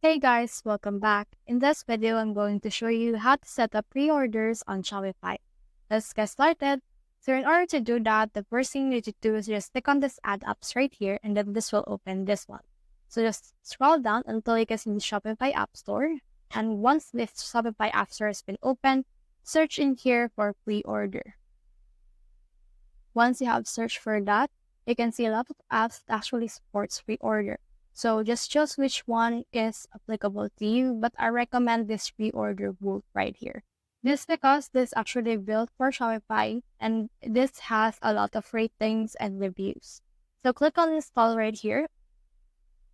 Hey guys, welcome back. In this video, I'm going to show you how to set up pre-orders on Shopify. Let's get started. So in order to do that, the first thing you need to do is just click on this add apps right here, and then this will open this one. So just scroll down until you can see the Shopify App Store. And once this Shopify App Store has been opened, search in here for pre-order. Once you have searched for that, you can see a lot of apps that actually supports pre-order. So just choose which one is applicable to you, but I recommend this pre-order Wolf right here. This because this actually built for Shopify and this has a lot of ratings and reviews. So click on install right here.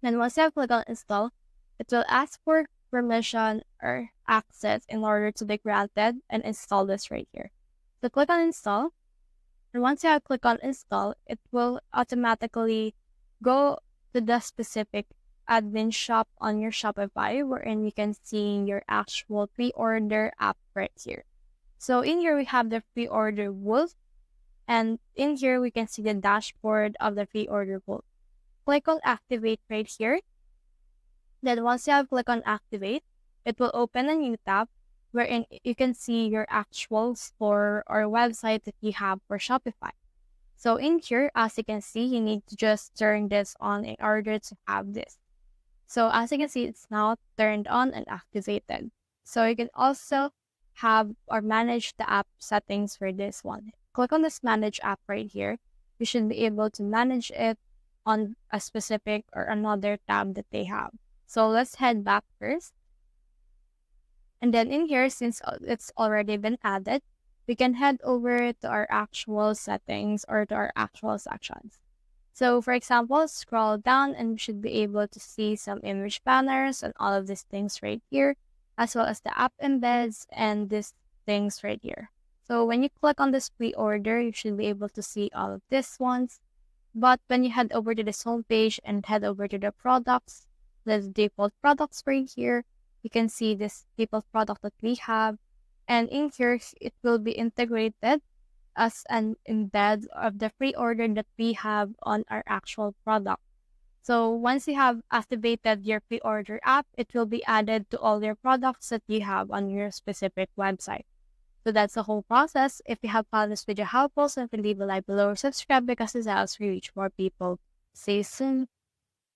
And once you have clicked on install, it will ask for permission or access in order to be granted and install this right here. So click on install. And once you have click on install, it will automatically go to the specific admin shop on your Shopify, wherein you can see your actual pre-order app right here. So in here, we have the pre-order Wolf. And in here, we can see the dashboard of the pre-order Wolf. Click on activate right here. Then once you have click on activate, it will open a new tab wherein you can see your actual store or website that you have for Shopify. So in here, as you can see, you need to just turn this on in order to have this. So as you can see, it's now turned on and activated. So you can also have or manage the app settings for this one. Click on this manage app right here. You should be able to manage it on a specific or another tab that they have. So let's head back first. And then in here, since it's already been added, we can head over to our actual settings or to our actual sections. So for example, scroll down and we should be able to see some image banners and all of these things right here, as well as the app embeds and these things right here. So when you click on this pre-order, you should be able to see all of these ones. But when you head over to this homepage and head over to the products, the default products right here, you can see this default product that we have. And in here, it will be integrated as an embed of the pre-order that we have on our actual product. So once you have activated your pre-order app, it will be added to all your products that you have on your specific website. So that's the whole process. If you have found this video helpful, simply leave a like below or subscribe because this helps me reach more people. See you soon.